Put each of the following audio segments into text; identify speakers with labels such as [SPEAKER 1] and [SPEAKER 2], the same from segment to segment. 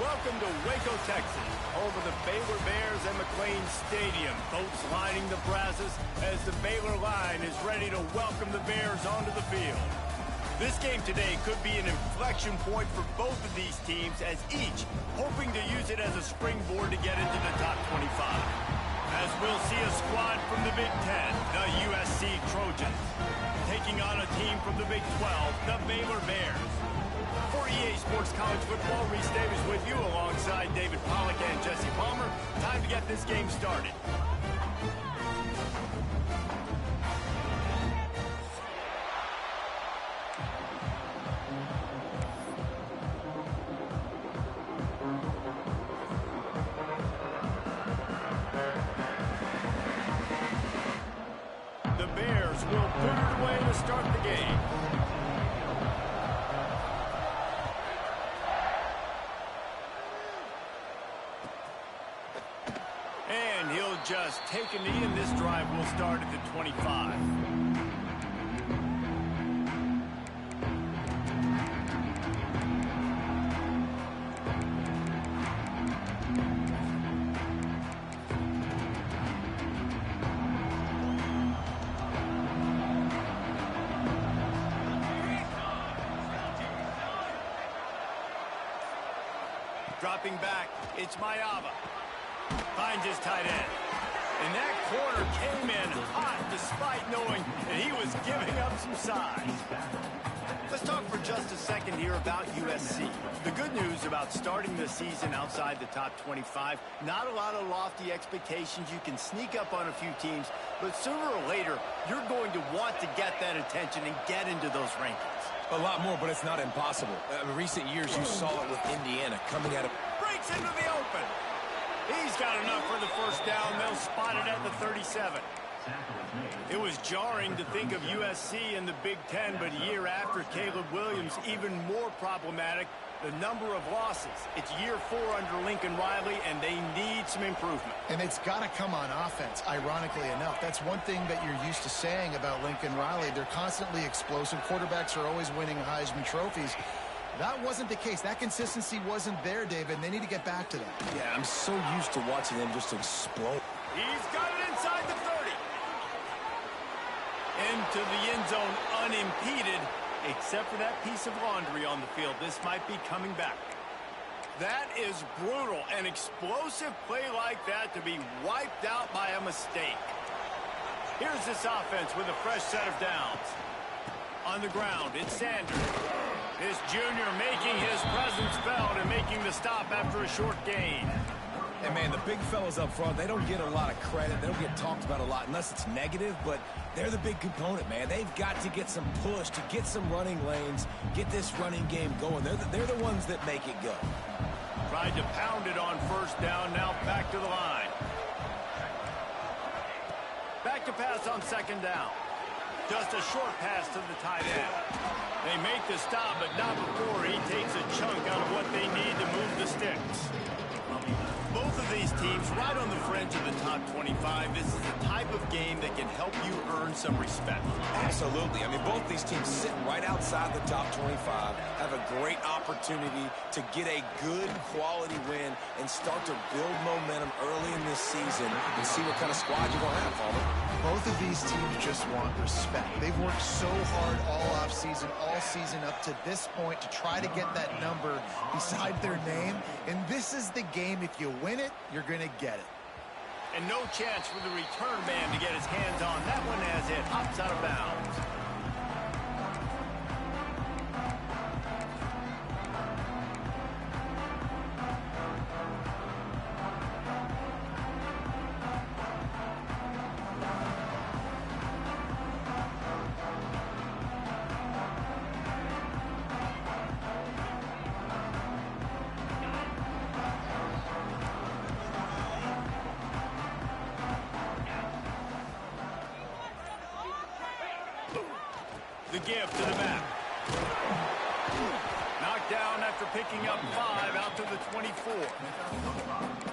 [SPEAKER 1] Welcome to Waco, Texas, home of the Baylor Bears and McLean Stadium. Boats lining the brasses as the Baylor line is ready to welcome the Bears onto the field. This game today could be an inflection point for both of these teams, as each hoping to use it as a springboard to get into the top 25. As we'll see a squad from the Big Ten, the USC Trojans, taking on a team from the Big 12, the Baylor Bears. For EA Sports College Football, Reese Davis with you alongside David Pollack and Jesse Palmer. Time to get this game started. The Bears will put it away to start the game. And he'll just take a knee, and this drive will start at the 25. Dropping back, it's Mayava. Finds his tight end. And that corner came in hot despite knowing that he was giving up some size. Let's talk for just a second here about USC. The good news about starting the season outside the top 25, not a lot of lofty expectations. You can sneak up on a few teams, but sooner or later, you're going to want to get that attention and get into those rankings.
[SPEAKER 2] A lot more, but it's not impossible. In recent years, you saw it with Indiana coming out of...
[SPEAKER 1] Breaks into the open. He's got enough for the first down. They'll spot it at the 37. It was jarring to think of USC in the Big Ten, but a year after Caleb Williams, even more problematic, the number of losses. It's year 4 under Lincoln Riley, and they need some improvement.
[SPEAKER 3] And it's got to come on offense, ironically enough. That's one thing that you're used to saying about Lincoln Riley. They're constantly explosive. Quarterbacks are always winning Heisman trophies. That wasn't the case. That consistency wasn't there, David, and they need to get back to that.
[SPEAKER 2] Yeah, I'm so used to watching them just explode.
[SPEAKER 1] He's got it inside the 30. Into the end zone unimpeded, except for that piece of laundry on the field. This might be coming back. That is brutal. An explosive play like that to be wiped out by a mistake. Here's this offense with a fresh set of downs. On the ground, it's Sanders. This junior making his presence felt and making the stop after a short gain.
[SPEAKER 2] And, man, the big fellas up front, they don't get a lot of credit. They don't get talked about a lot unless it's negative, but they're the big component, man. They've got to get some push, to get some running lanes, get this running game going. They're the ones that make it go.
[SPEAKER 1] Tried to pound it on first down, now back to the line. Back to pass on second down. Just a short pass to the tight end. They make the stop, but not before he takes a chunk out of what they need to move the sticks. Both of these teams right on the fringe of the top 25. This is the type of game that can help you earn some respect.
[SPEAKER 2] Absolutely. I mean, both these teams sitting right outside the top 25 have a great opportunity to get a good quality win and start to build momentum early in this season and see what kind of squad you're going to have, Palmer.
[SPEAKER 3] Both of these teams just want respect. They've worked so hard all offseason, all season up to this point to try to get that number beside their name. And this is the game. If you win it, you're going to get it.
[SPEAKER 1] And no chance for the return man to get his hands on that one as it hops out of bounds. The give to the back. Knocked down after picking up 5 out to the 24.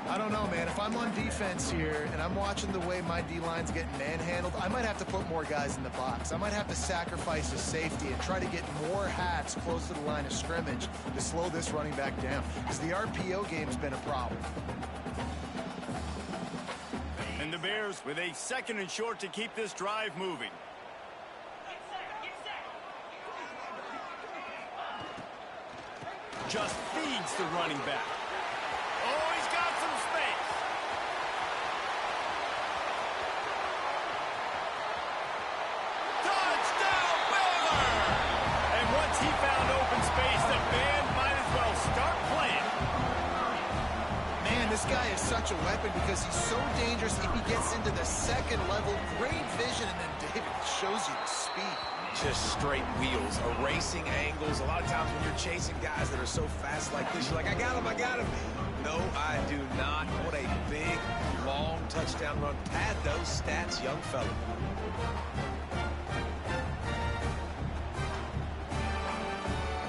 [SPEAKER 3] I don't know, man. If I'm on defense here and I'm watching the way my D-line's getting manhandled, I might have to put more guys in the box. I might have to sacrifice his safety and try to get more hats close to the line of scrimmage to slow this running back down, because the RPO game's been a problem.
[SPEAKER 1] And the Bears with a 2nd and short to keep this drive moving. Just feeds the running back. Oh, he's got some space. Touchdown, Baylor! And once he found open space, the band might as well start playing.
[SPEAKER 3] Man, this guy is such a weapon because he's so dangerous if he gets into the second level. Great vision, and then David shows you the speed.
[SPEAKER 2] Just straight wheels, erasing angles. A lot of times when you're chasing guys that are so fast like this, you're like, I got him. No, I do not. What a big, long touchdown run. Pad those stats, young fella.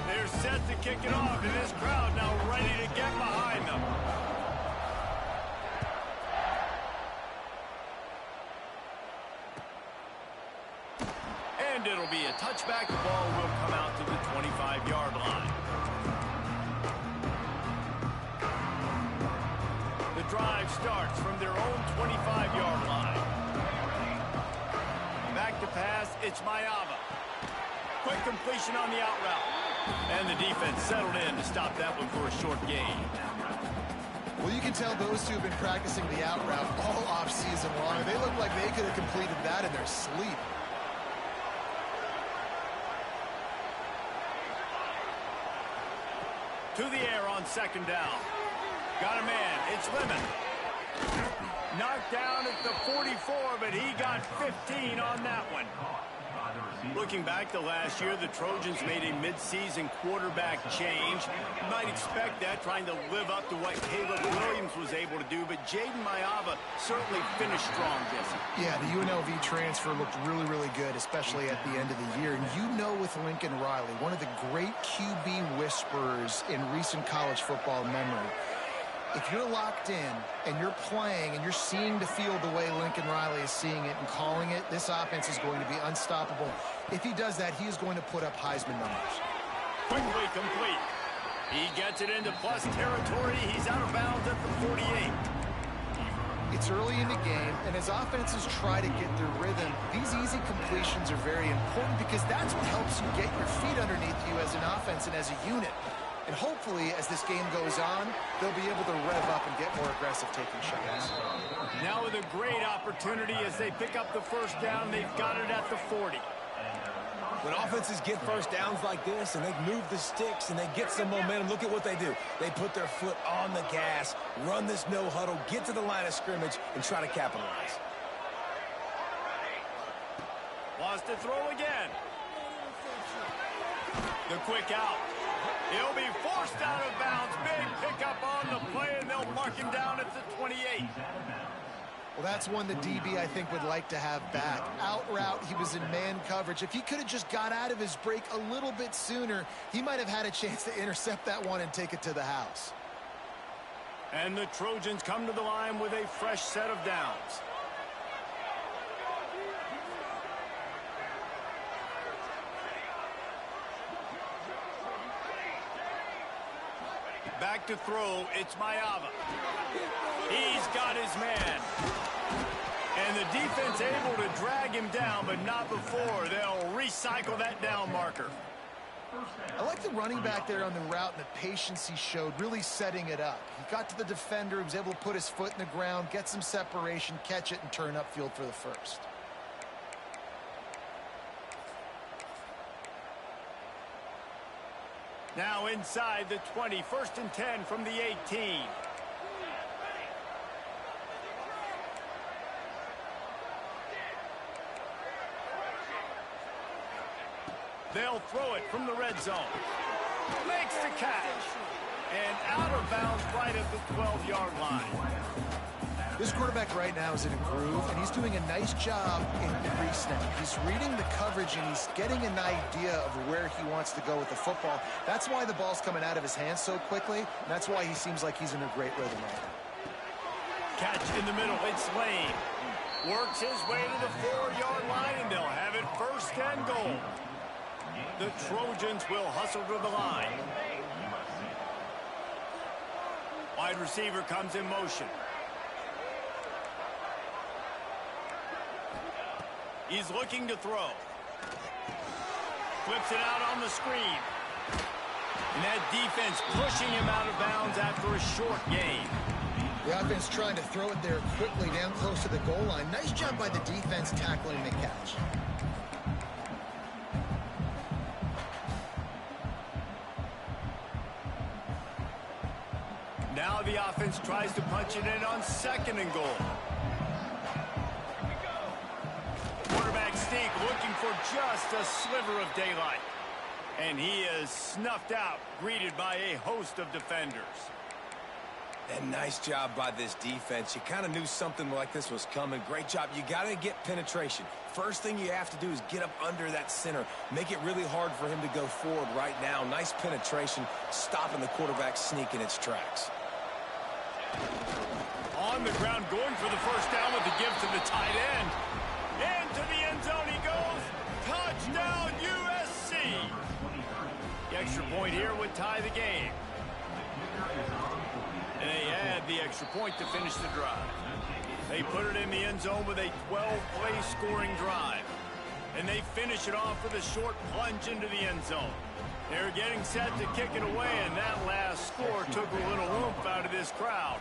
[SPEAKER 1] They're set to kick it off, and this crowd now ready to get behind them. And it'll be a touchback. The ball will come out to the 25-yard line. The drive starts from their own 25-yard line. Back to pass, it's Mayava. Quick completion on the out route. And the defense settled in to stop that one for a short gain.
[SPEAKER 3] Well, you can tell those two have been practicing the out route all off-season long. They look like they could have completed that in their sleep.
[SPEAKER 1] To the air on 2nd down. Got a man. It's Lemon. Knocked down at the 44, but he got 15 on that one. Looking back to last year, the Trojans made a midseason quarterback change. You might expect that, trying to live up to what Caleb Williams was able to do, but Jaden Mayava certainly finished strong, Jesse.
[SPEAKER 3] Yeah, the UNLV transfer looked really, really good, especially at the end of the year. And you know, with Lincoln Riley, one of the great QB whisperers in recent college football memory, if you're locked in and you're playing and you're seeing the field the way Lincoln Riley is seeing it and calling it, this offense is going to be unstoppable. If he does that, he is going to put up Heisman numbers.
[SPEAKER 1] Quickly complete. He gets it into plus territory. He's out of bounds at the 48.
[SPEAKER 3] It's early in the game, and as offenses try to get their rhythm, these easy completions are very important because that's what helps you get your feet underneath you as an offense and as a unit. And hopefully, as this game goes on, they'll be able to rev up and get more aggressive taking shots.
[SPEAKER 1] Now with a great opportunity as they pick up the first down, they've got it at the 40.
[SPEAKER 2] When offenses get first downs like this and they move the sticks and they get some momentum, look at what they do. They put their foot on the gas, run this no huddle, get to the line of scrimmage, and try to capitalize.
[SPEAKER 1] Wants to throw again. The quick out. He'll be forced out of bounds. Big pickup on the play, and they'll mark him down at the 28.
[SPEAKER 3] Well, that's one the DB, I think, would like to have back. Out route, he was in man coverage. If he could have just got out of his break a little bit sooner, he might have had a chance to intercept that one and take it to the house.
[SPEAKER 1] And the Trojans come to the line with a fresh set of downs. Back to throw, it's Mayava. He's got his man. And the defense able to drag him down, but not before. They'll recycle that down marker.
[SPEAKER 3] I like the running back there on the route and the patience he showed, really setting it up. He got to the defender, he was able to put his foot in the ground, get some separation, catch it, and turn upfield for the first.
[SPEAKER 1] Now inside the 20, 1st and 10 from the 18. They'll throw it from the red zone. Makes the catch. And out of bounds right at the 12-yard line.
[SPEAKER 3] This quarterback right now is in a groove, and he's doing a nice job in pre-snap. He's reading the coverage, and he's getting an idea of where he wants to go with the football. That's why the ball's coming out of his hands so quickly, and that's why he seems like he's in a great rhythm right now.
[SPEAKER 1] Catch in the middle. It's Lane. Works his way to the 4-yard line, and they'll have it 1st and goal. The Trojans will hustle to the line. Wide receiver comes in motion. He's looking to throw. Flips it out on the screen. And that defense pushing him out of bounds after a short gain.
[SPEAKER 3] The offense trying to throw it there quickly down close to the goal line. Nice job by the defense tackling the catch.
[SPEAKER 1] Now the offense tries to punch it in on 2nd and goal. Quarterback sneak looking for just a sliver of daylight. And he is snuffed out, greeted by a host of defenders.
[SPEAKER 2] And nice job by this defense. You kind of knew something like this was coming. Great job. You got to get penetration. First thing you have to do is get up under that center. Make it really hard for him to go forward right now. Nice penetration, stopping the quarterback sneak in its tracks.
[SPEAKER 1] On the ground, going for the 1st down with the give to the tight end. Into the end zone he goes. Touchdown, USC. The extra point here would tie the game. And they add the extra point to finish the drive. They put it in the end zone with a 12-play scoring drive. And they finish it off with a short plunge into the end zone. They're getting set to kick it away, and that last score took a little oomph out of this crowd.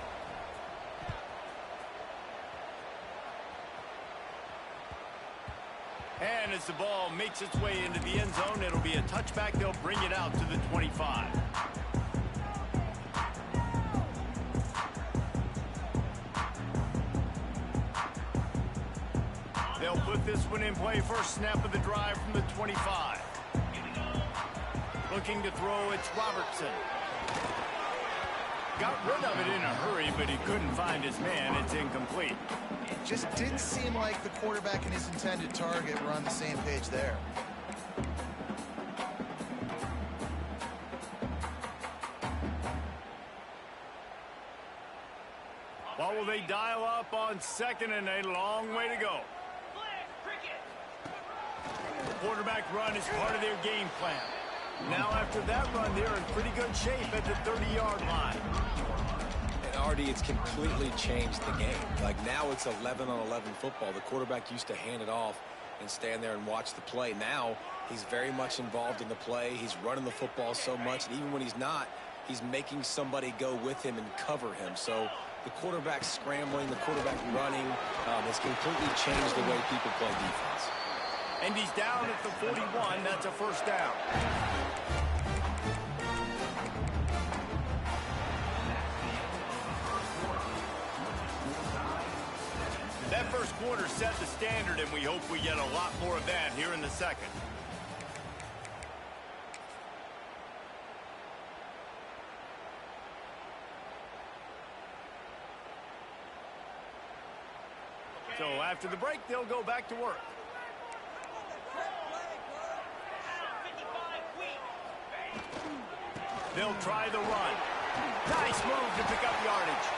[SPEAKER 1] And as the ball makes its way into the end zone, it'll be a touchback. They'll bring it out to the 25. They'll put this one in play. First snap of the drive from the 25. Looking to throw, it's Robertson. Got rid of it in a hurry, but he couldn't find his man. It's incomplete.
[SPEAKER 3] Just didn't seem like the quarterback and his intended target were on the same page there.
[SPEAKER 1] What will they dial up on 2nd and a long way to go? The quarterback run is part of their game plan. Now after that run, they're in pretty good shape at the 30-yard line.
[SPEAKER 2] And Artie, it's completely changed the game. Like now it's 11-on-11 football. The quarterback used to hand it off and stand there and watch the play. Now he's very much involved in the play. He's running the football so much, and even when he's not, he's making somebody go with him and cover him. So the quarterback scrambling, the quarterback running has completely changed the way people play defense.
[SPEAKER 1] And he's down at the 41. That's a 1st down. That first quarter set the standard, and we hope we get a lot more of that here in the 2nd. So after the break, they'll go back to work. They'll try the run. Nice move to pick up yardage.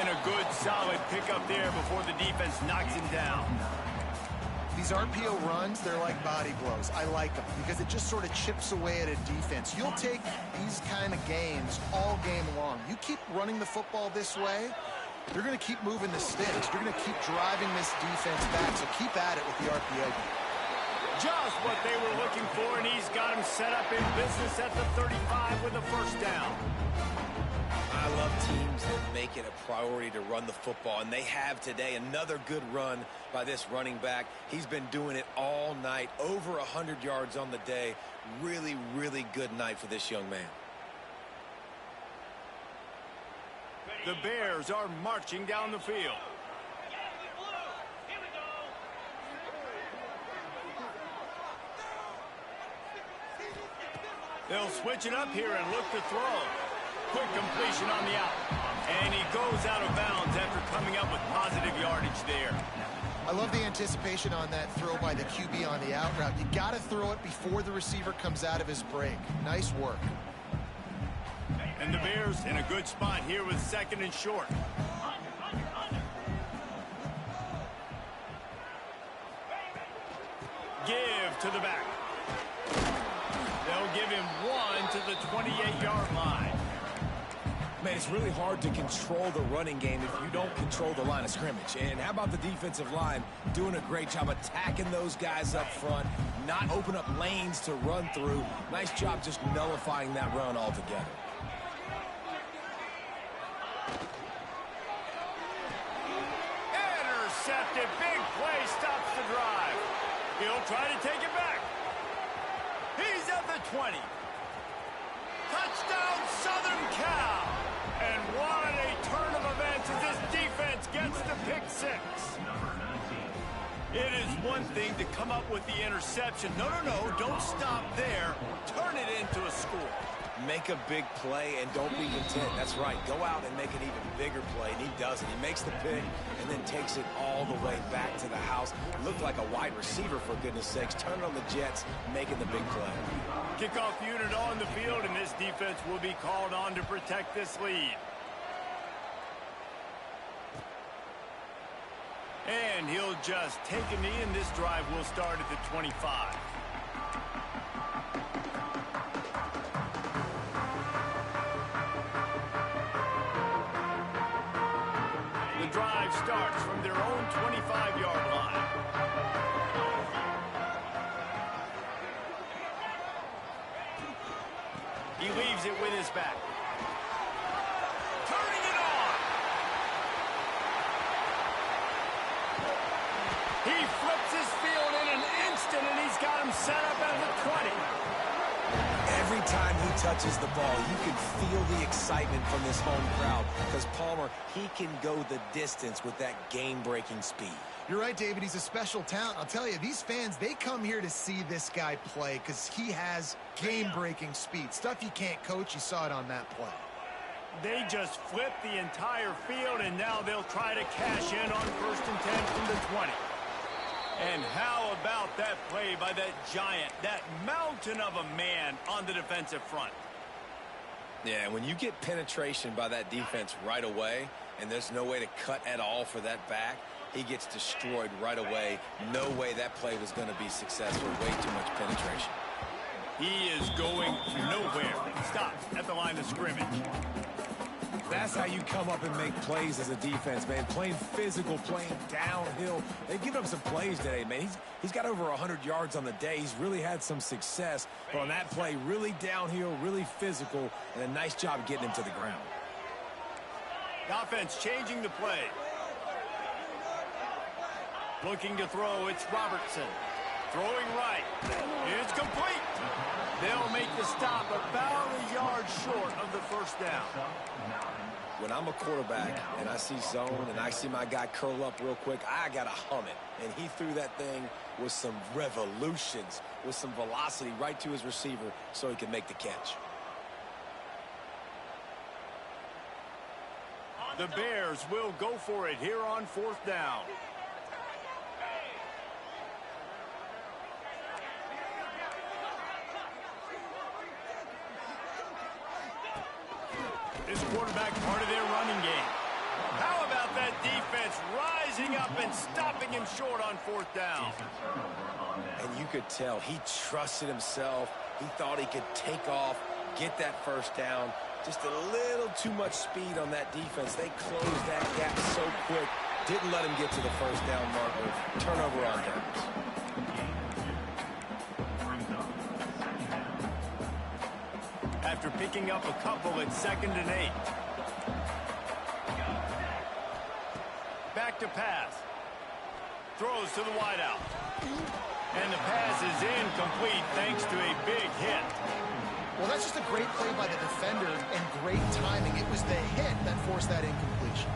[SPEAKER 1] And a good, solid pickup there before the defense knocks him down.
[SPEAKER 3] These RPO runs, they're like body blows. I like them because it just sort of chips away at a defense. You'll take these kind of games all game long. You keep running the football this way, you're going to keep moving the sticks. You're going to keep driving this defense back, so keep at it with the RPO game.
[SPEAKER 1] Just what they were looking for, and he's got him set up in business at the 35 with a 1st down.
[SPEAKER 2] I love teams that make it a priority to run the football, and they have today. Another good run by this running back. He's been doing it all night, over 100 yards on the day. Really, really good night for this young man.
[SPEAKER 1] The Bears are marching down the field. They'll switch it up here and look to throw. Quick completion on the out. And he goes out of bounds after coming up with positive yardage there.
[SPEAKER 3] I love the anticipation on that throw by the QB on the out route. You got to throw it before the receiver comes out of his break. Nice work.
[SPEAKER 1] And the Bears in a good spot here with 2nd and short. Give to the back. They'll give him 1 to the 28-yard line.
[SPEAKER 2] Man, it's really hard to control the running game if you don't control the line of scrimmage. And how about the defensive line doing a great job attacking those guys up front, not open up lanes to run through. Nice job just nullifying that run altogether.
[SPEAKER 1] Intercepted. Big play stops the drive. He'll try to take it back. He's at the 20. Touchdown, Southern Cal. And what a turn of events as this defense gets the pick 6. It is one thing to come up with the interception. No, don't stop there. Turn it into a score.
[SPEAKER 2] Make a big play and don't be content. That's right. Go out and make an even bigger play, and he does it. He makes the pick and then takes it all the way back to the house. Looked like a wide receiver, for goodness sakes. Turning on the Jets, making the big play.
[SPEAKER 1] Kickoff unit on the field, and this defense will be called on to protect this lead. And he'll just take a knee, and this drive will start at the 25. The drive starts from their own 25-yard line. He leaves it with his back. Turning it on. He flips his field in an instant, and he's got him set up at the 20.
[SPEAKER 2] Every time he touches the ball, you can feel the excitement from this home crowd because Palmer, he can go the distance with that game-breaking speed.
[SPEAKER 3] You're right, David. He's a special talent. I'll tell you, these fans, they come here to see this guy play because he has game-breaking speed. Stuff you can't coach. You saw it on that play.
[SPEAKER 1] They just flip the entire field, and now they'll try to cash in on 1st and 10 from the 20. And how about that play by that giant, that mountain of a man on the defensive front?
[SPEAKER 2] Yeah, when you get penetration by that defense right away, and there's no way to cut at all for that back, he gets destroyed right away. No way that play was going to be successful. Way too much penetration.
[SPEAKER 1] He is going nowhere. Stops at the line of scrimmage.
[SPEAKER 2] That's how you come up and make plays as a defense, man. Playing physical, playing downhill. They've given up some plays today, man. He's got over 100 yards on the day. He's really had some success. But on that play, really downhill, really physical, and a nice job getting him to the ground.
[SPEAKER 1] The offense changing the play. Looking to throw, it's Robertson. Throwing right. It's complete. They'll make the stop about a yard short of the 1st down.
[SPEAKER 2] When I'm a quarterback and I see zone and I see my guy curl up real quick, I got to hum it. And he threw that thing with some revolutions, with some velocity right to his receiver so he could make the catch.
[SPEAKER 1] The Bears will go for it here on 4th down. This quarterback part of their running game. How about that defense rising up and stopping him short on 4th down?
[SPEAKER 2] And you could tell he trusted himself. He thought he could take off, get that 1st down. Just a little too much speed on that defense. They closed that gap so quick. Didn't let him get to the 1st down marker. Turnover on downs.
[SPEAKER 1] After picking up a couple at 2nd and 8. Back to pass. Throws to the wideout. And the pass is incomplete thanks to a big hit.
[SPEAKER 3] Well, that's just a great play by the defender and great timing. It was the hit that forced that incompletion.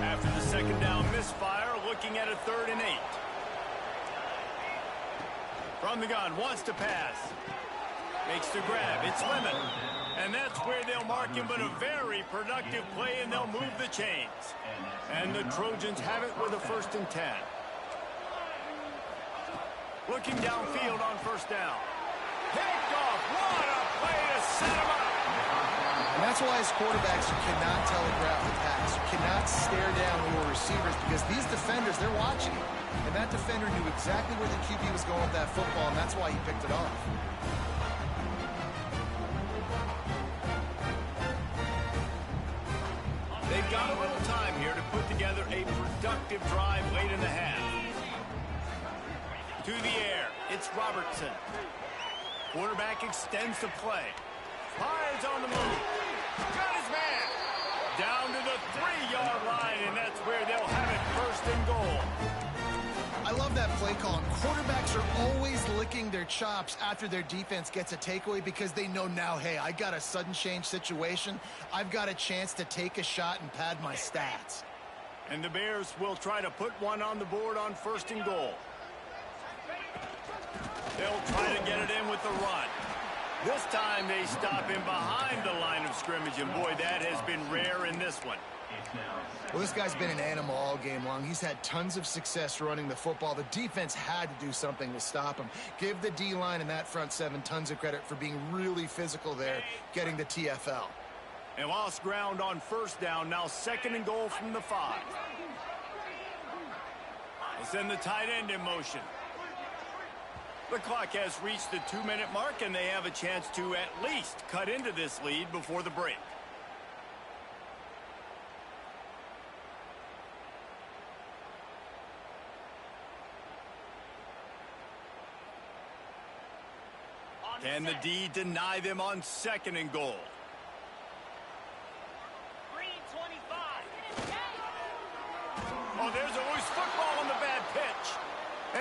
[SPEAKER 1] After the 2nd down misfire, looking at a 3rd and 8. From the gun, wants to pass. Makes the grab. It's Lemon. And that's where they'll mark him, but a very productive play, and they'll move the chains. And the Trojans have it with a 1st and 10. Looking downfield on 1st down. Picked off. What a play to set him up.
[SPEAKER 3] And that's why as quarterbacks, you cannot telegraph the pass. You cannot stare down your receivers because these defenders, they're watching you. And that defender knew exactly where the QB was going with that football, and that's why he picked it off.
[SPEAKER 1] They've got a little time here to put together a productive drive late in the half. To the air, it's Robertson. Quarterback extends the play. Fires on the move. Got his man. Down to the 3-yard line, and that's where they'll have it 1st and goal.
[SPEAKER 3] I love that play call. Quarterbacks are always licking their chops after their defense gets a takeaway because they know now, hey, I got a sudden change situation. I've got a chance to take a shot and pad my stats.
[SPEAKER 1] And the Bears will try to put one on the board on 1st and goal. They'll try to get it in with the run. This time they stop him behind the line of scrimmage, and boy, that has been rare in this one.
[SPEAKER 3] Well, this guy's been an animal all game long. He's had tons of success running the football. The defense had to do something to stop him. Give the D-line and that front 7 tons of credit for being really physical there, getting the TFL.
[SPEAKER 1] And lost ground on 1st down, now 2nd and goal from the 5. They'll send the tight end in motion. The clock has reached the 2-minute mark, and they have a chance to at least cut into this lead before the break. Can the D deny them on 2nd and goal? Oh, there's a loose football on the bad pitch.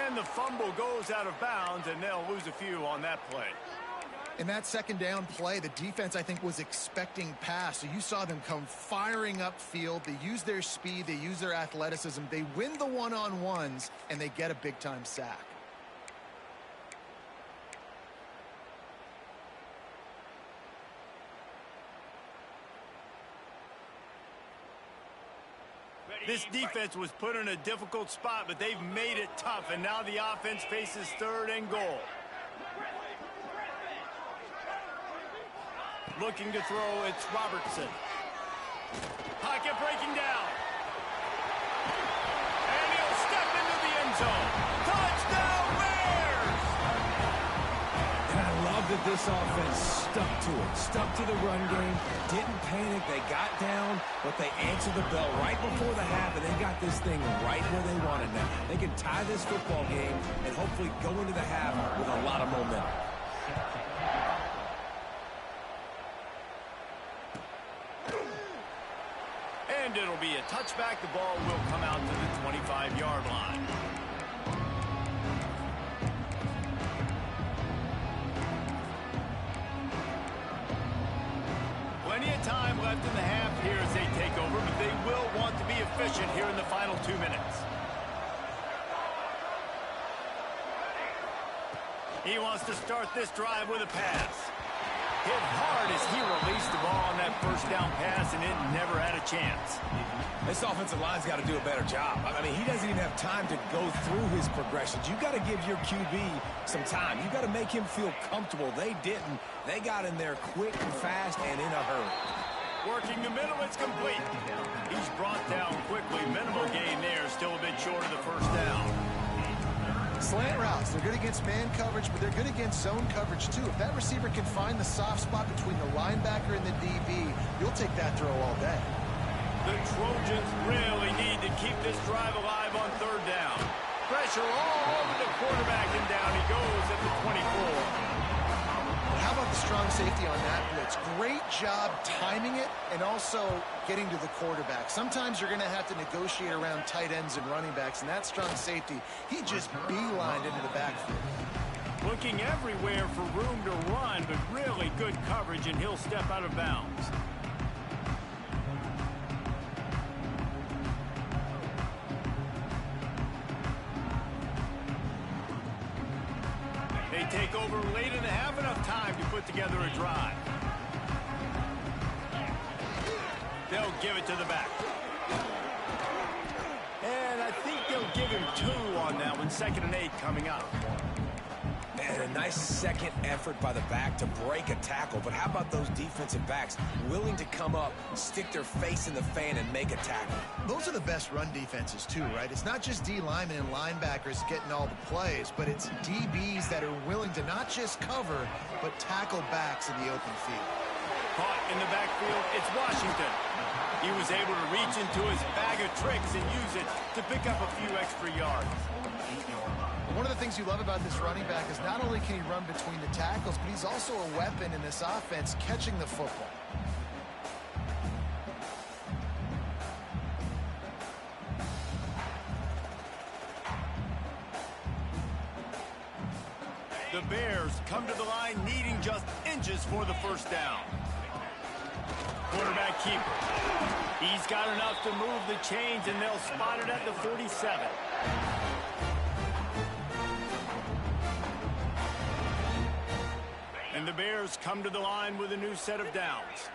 [SPEAKER 1] And the fumble goes out of bounds, and they'll lose a few on that play.
[SPEAKER 3] In that 2nd down play, the defense, I think, was expecting pass. So you saw them come firing upfield. They use their speed. They use their athleticism. They win the one-on-ones, and they get a big-time sack.
[SPEAKER 1] This defense was put in a difficult spot, but they've made it tough, and now the offense faces 3rd and goal. Looking to throw, it's Robertson. Pocket breaking down. And he'll step into the end zone. Touchdown, Bears!
[SPEAKER 2] And I love that this offense stuck to the run game, didn't panic, they got down, but they answered the bell right before the half, and they got this thing right where they wanted now. They can tie this football game and hopefully go into the half with a lot of momentum.
[SPEAKER 1] And it'll be a touchback. The ball will come out to the 25-yard line. Plenty of time left in the half here as they take over, but they will want to be efficient here in the final 2 minutes. He wants to start this drive with a pass. Hit hard as he released the ball on that 1st down pass, and it never had a chance.
[SPEAKER 2] This offensive line's got to do a better job. I mean, he doesn't even have time to go through his progressions. You got to give your QB some time. You got to make him feel comfortable. They didn't. They got in there quick and fast and in a hurry.
[SPEAKER 1] Working the middle, it's complete. He's brought down quickly. Minimal gain there, still a bit short of the 1st down.
[SPEAKER 3] Slant routes, they're good against man coverage, but they're good against zone coverage too. If that receiver can find the soft spot between the linebacker and the DB, you'll take that throw all day.
[SPEAKER 1] The Trojans really need to keep this drive alive on 3rd down. Pressure all over the quarterback, and down he goes at the 24.
[SPEAKER 3] How about the strong safety on that blitz? Great job timing it and also getting to the quarterback. Sometimes you're going to have to negotiate around tight ends and running backs, and that strong safety, he just beelined into the backfield.
[SPEAKER 1] Looking everywhere for room to run, but really good coverage, and he'll step out of bounds. late in the half, enough time to put together a drive. They'll give it to the back. And I think they'll give him 2 on that one. 2nd and 8 coming up.
[SPEAKER 2] And a nice second effort by the back to break a tackle. But how about those defensive backs willing to come up, stick their face in the fan, and make a tackle?
[SPEAKER 3] Those are the best run defenses, too, right? It's not just D linemen and linebackers getting all the plays, but it's DBs that are willing to not just cover, but tackle backs in the open field.
[SPEAKER 1] Caught in the backfield, it's Washington. He was able to reach into his bag of tricks and use it to pick up a few extra yards.
[SPEAKER 3] One of the things you love about this running back is not only can he run between the tackles, but he's also a weapon in this offense catching the football.
[SPEAKER 1] The Bears come to the line needing just inches for the first down. Quarterback keeper. He's got enough to move the chains, and they'll spot it at the 47. And the Bears come to the line with a new set of downs.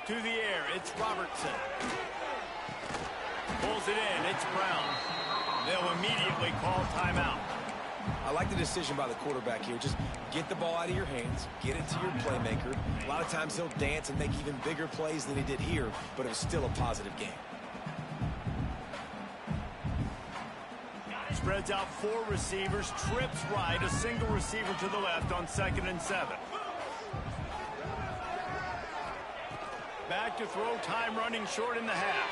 [SPEAKER 1] To the air, it's Robertson. Pulls it in, it's Brown. They'll immediately call timeout.
[SPEAKER 2] I like the decision by the quarterback here. Just get the ball out of your hands, get it to your playmaker. A lot of times he'll dance and make even bigger plays than he did here, but it was still a positive game.
[SPEAKER 1] Spreads out 4 receivers, trips right, a single receiver to the left on 2nd and 7. Back to throw, time running short in the half.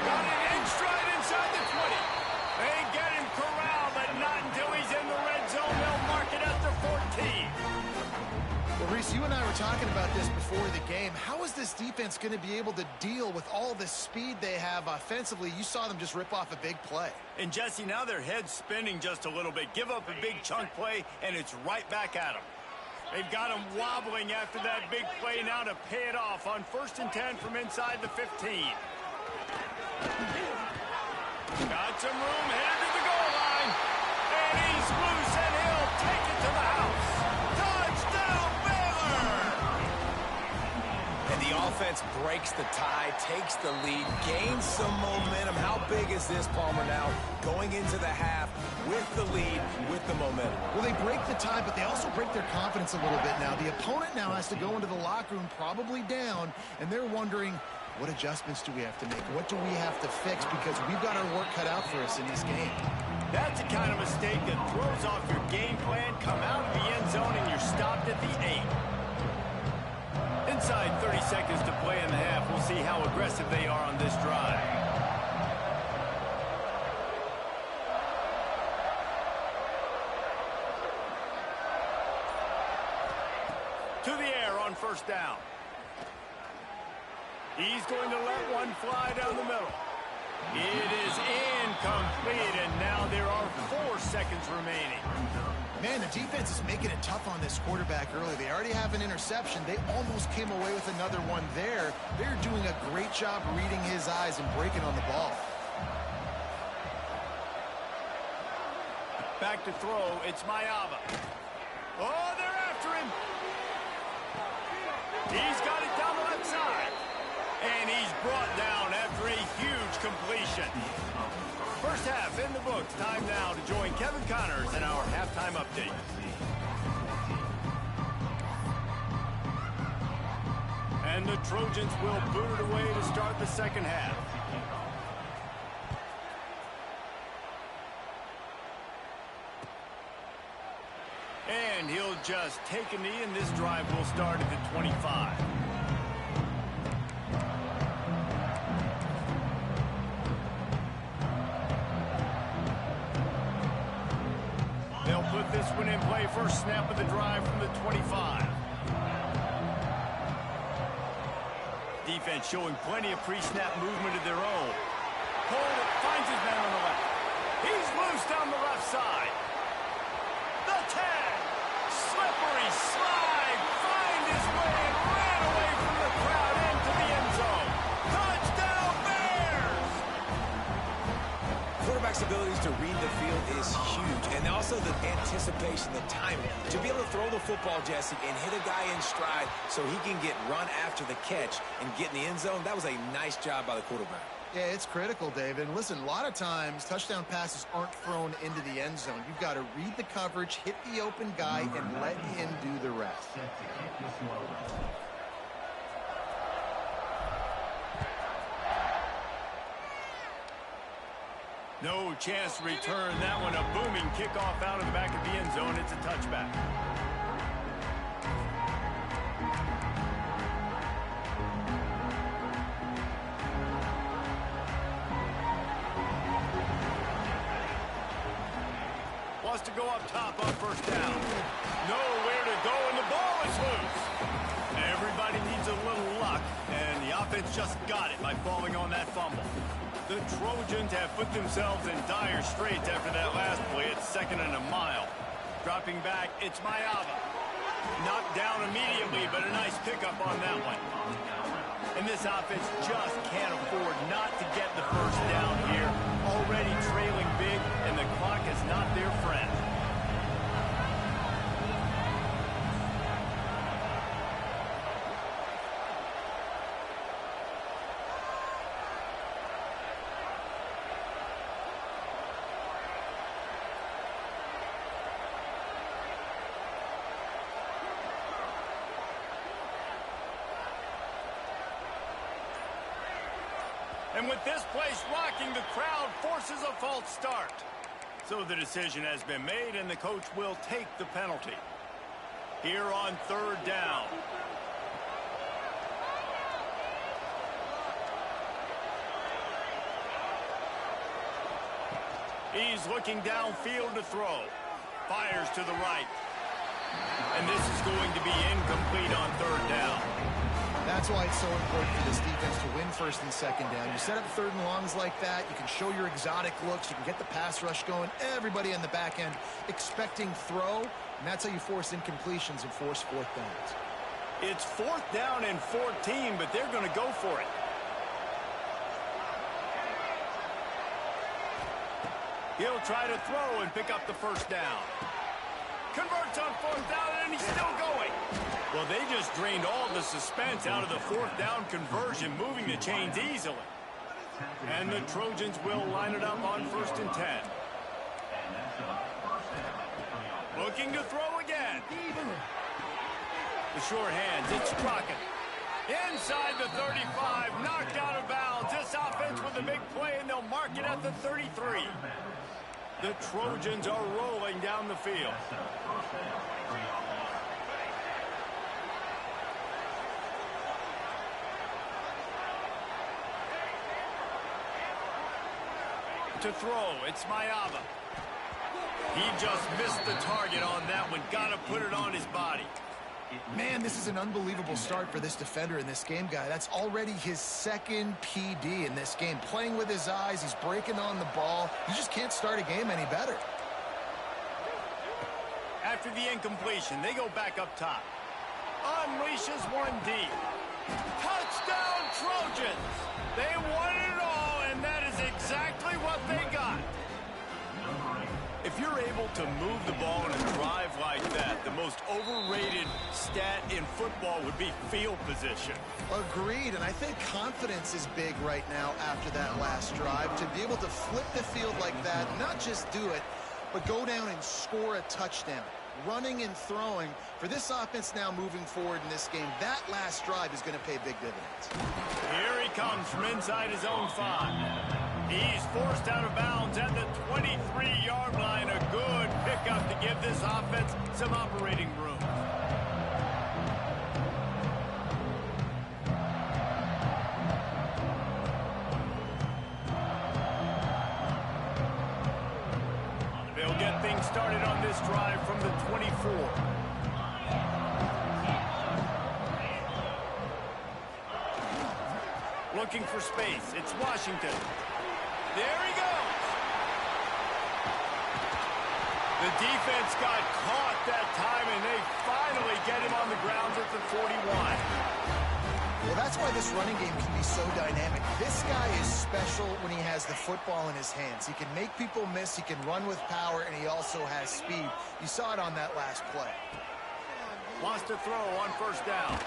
[SPEAKER 1] Got it in stride inside the 20. They get him corralled, but not until he's in the red zone. They'll mark it at the 14.
[SPEAKER 3] Well, Reese, you and I were talking about this before the game. How is this defense going to be able to deal with all the speed they have offensively? You saw them just rip off a big play.
[SPEAKER 1] And, Jesse, now their head's spinning just a little bit. Give up a big chunk play, and it's right back at them. They've got him wobbling after that big play now to pay it off on 1st and 10 from inside the 15. Got some room, headed to the goal line. And he's loose, and he'll take it to the house. Touchdown, Baylor!
[SPEAKER 2] And the offense breaks the tie, takes the lead, gains some momentum. How big is this, Palmer, now? Going into the half with the lead, with the momentum.
[SPEAKER 3] Well, they break the tie, but they also break their confidence a little bit now. The opponent now has to go into the locker room probably down, and they're wondering, what adjustments do we have to make? What do we have to fix? Because we've got our work cut out for us in this game.
[SPEAKER 1] That's the kind of mistake that throws off your game plan. Come out of the end zone, and you're stopped at the 8. Inside 30 seconds to play in the half. We'll see how aggressive they are on this drive. To the air on 1st down. He's going to let one fly down the middle. It is incomplete, and now there are 4 seconds remaining.
[SPEAKER 3] Man, the defense is making it tough on this quarterback early. They already have an interception. They almost came away with another one there. They're doing a great job reading his eyes and breaking on the ball.
[SPEAKER 1] Back to throw, it's Mayava. Oh, they're after him. He's got it down the left side. And he's brought down after a huge completion. First half in the books. Time now to join Kevin Connors in our halftime update. And the Trojans will boot it away to start the second half. And he'll just take a knee, and this drive will start at the 25. They'll put this one in play. First snap of the drive from the 25. Defense showing plenty of pre-snap movement of their own. Cole finds his man on the left. He's loose down the left side. The 10. Slippery slide. Find his way and ran away from the crowd into the end zone. Touchdown, Bears!
[SPEAKER 2] Quarterback's abilities to read the field is huge. And also the anticipation, the timing. To be able to throw the football, Jesse, and hit a guy in stride so he can get run after the catch and get in the end zone, that was a nice job by the quarterback.
[SPEAKER 3] Yeah, it's critical, David. And listen, a lot of times touchdown passes aren't thrown into the end zone. You've got to read the coverage, hit the open guy, and let him do the rest.
[SPEAKER 1] No chance to return that one. A booming kickoff out of the back of the end zone. It's a touchback. Wants to go up top on first down. Nowhere to go, and the ball is loose. Everybody needs a little luck, and the offense just got it by falling on that fumble. The Trojans have put themselves in dire straits after that last play. It's 2nd and a mile. Dropping back, it's Mayava. Knocked down immediately, but a nice pickup on that one. And this offense just can't afford not to get the first down here. Already trailing big, and the clock is not their friend. And with this place rocking, the crowd forces a false start. So the decision has been made, and the coach will take the penalty. Here on 3rd down. He's looking downfield to throw. Fires to the right. And this is going to be incomplete on 3rd down.
[SPEAKER 3] That's why it's so important for this defense to win 1st and 2nd down. You set up 3rd and longs like that, you can show your exotic looks, you can get the pass rush going, everybody on the back end expecting throw, and that's how you force incompletions and force 4th downs.
[SPEAKER 1] It's 4th down and 14, but they're going to go for it. He'll try to throw and pick up the 1st down. Converts on 4th down, and he's still going. Well, they just drained all the suspense out of the 4th down conversion, moving the chains easily. And the Trojans will line it up on 1st and 10. Looking to throw again. The short hands, it's Crockett. Inside the 35, knocked out of bounds. This offense with a big play, and they'll mark it at the 33. The Trojans are rolling down the field. To throw, it's Mayava. He just missed the target on that one. Got to put it on his body.
[SPEAKER 3] Man, this is an unbelievable start for this defender in this game, guy. That's already his 2nd PD in this game. Playing with his eyes, he's breaking on the ball. You just can't start a game any better.
[SPEAKER 1] After the incompletion, they go back up top. Unleashes one deep. Touchdown, Trojans! They won it all, and that is exactly what they got. If you're able to move the ball in a drive like that, the most overrated stat in football would be field position.
[SPEAKER 3] Agreed, and I think confidence is big right now after that last drive. To be able to flip the field like that, not just do it, but go down and score a touchdown. Running and throwing. For this offense now moving forward in this game, that last drive is going to pay big dividends.
[SPEAKER 1] Here he comes from inside his own 5. He's forced out of bounds at the 23-yard line. A good pickup to give this offense some operating room. They'll get things started on this drive from the 24. Looking for space. It's Washington. There he goes. The defense got caught that time, and they finally get him on the ground at the 41.
[SPEAKER 3] Well, that's why this running game can be so dynamic. This guy is special when he has the football in his hands. He can make people miss, he can run with power, and he also has speed. You saw it on that last play.
[SPEAKER 1] Wants to throw on first down.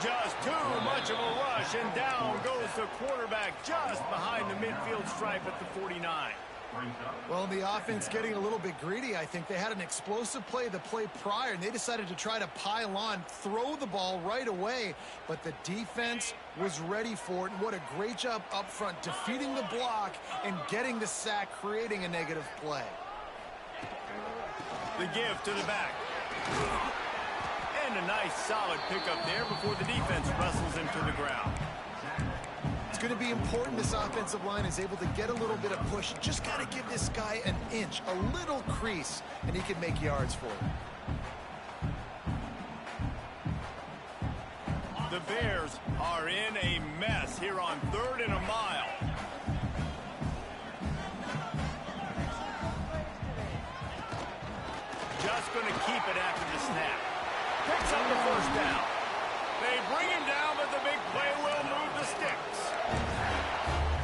[SPEAKER 1] Just too much of a rush, and down goes the quarterback just behind the midfield stripe at the 49.
[SPEAKER 3] Well, the offense getting a little bit greedy, I think. They had an explosive play the play prior, and they decided to try to pile on, throw the ball right away. But the defense was ready for it. And what a great job up front, defeating the block and getting the sack, creating a negative play.
[SPEAKER 1] The give to the back. And a nice solid pickup there before the defense wrestles him to the ground.
[SPEAKER 3] It's going to be important this offensive line is able to get a little bit of push. Just got to give this guy an inch, a little crease, and he can make yards for it.
[SPEAKER 1] The Bears are in a mess here on 3rd and a mile. Just going to keep it after the snap. Picks up the first down. They bring him down, but the big play will move the sticks.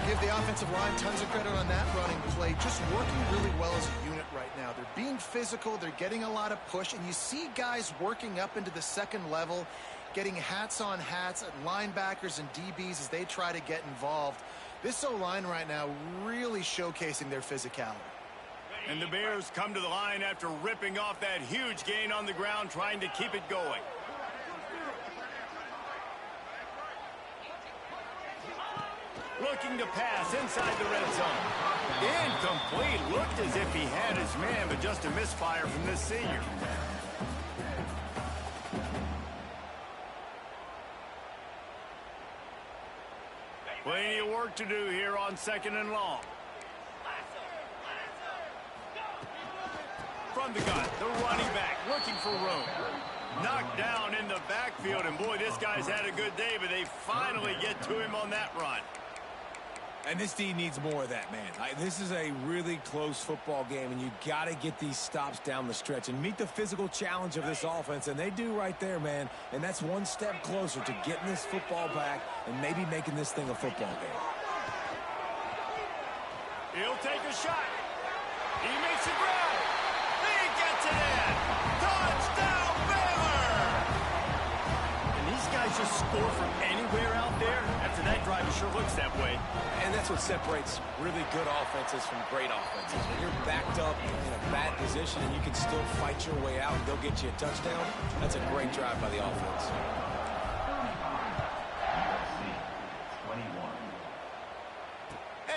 [SPEAKER 3] Give the offensive line tons of credit on that running play. Just working really well as a unit right now. They're being physical. They're getting a lot of push. And you see guys working up into the second level, getting hats on hats at linebackers and DBs as they try to get involved. This O-line right now really showcasing their physicality.
[SPEAKER 1] And the Bears come to the line after ripping off that huge gain on the ground, trying to keep it going. Looking to pass inside the red zone. Incomplete. Looked as if he had his man, but just a misfire from this senior. Plenty of work to do here on 2nd and long. From the gun, the running back looking for room. Knocked down in the backfield, and boy, this guy's had a good day, but they finally get to him on that run.
[SPEAKER 2] And this D needs more of that, man. This is a really close football game, and you got to get these stops down the stretch and meet the physical challenge of this offense, and they do right there, man. And that's one step closer to getting this football back and maybe making this thing a football game.
[SPEAKER 1] He'll take a shot. He makes it grab. He gets it in. Touchdown, Baylor! And these guys just score from anywhere out there. After that drive, it sure looks that way.
[SPEAKER 2] And that's what separates really good offenses from great offenses. When you're backed up in a bad position and you can still fight your way out and go get you a touchdown, that's a great drive by the offense.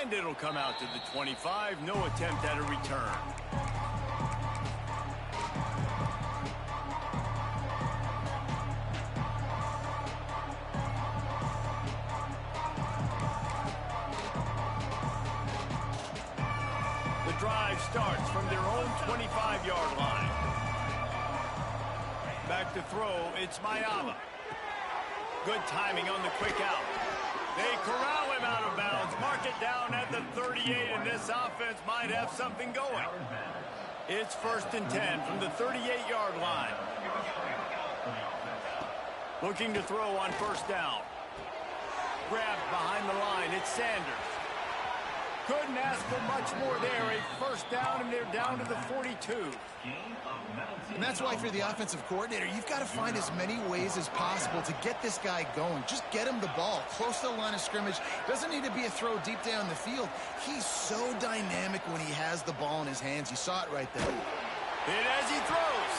[SPEAKER 1] And it'll come out to the 25. No attempt at a return. The drive starts from their own 25-yard line. Back to throw, it's Mayava. Good timing on the quick out. They corral him out of bounds, mark it down at the 38, and this offense might have something going. It's 1st and 10 from the 38-yard line. Looking to throw on first down. Grabbed behind the line, it's Sanders. Couldn't ask for much more there. A first down, and they're down to the 42.
[SPEAKER 3] And that's why, for the offensive coordinator, you've got to find as many ways as possible to get this guy going. Just get him the ball close to the line of scrimmage. Doesn't need to be a throw deep down the field. He's so dynamic when he has the ball in his hands. You saw it right there.
[SPEAKER 1] Hit as he throws.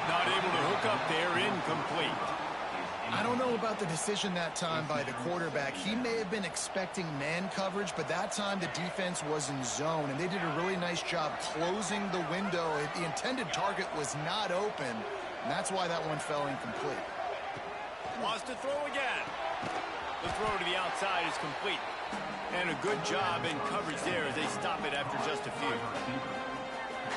[SPEAKER 1] Not able to hook up there, incomplete.
[SPEAKER 3] I don't know about the decision that time by the quarterback. He may have been expecting man coverage, but that time the defense was in zone, and they did a really nice job closing the window. The intended target was not open, and that's why that one fell incomplete.
[SPEAKER 1] Wants to throw again. The throw to the outside is complete. And a good job in coverage there as they stop it after just a few.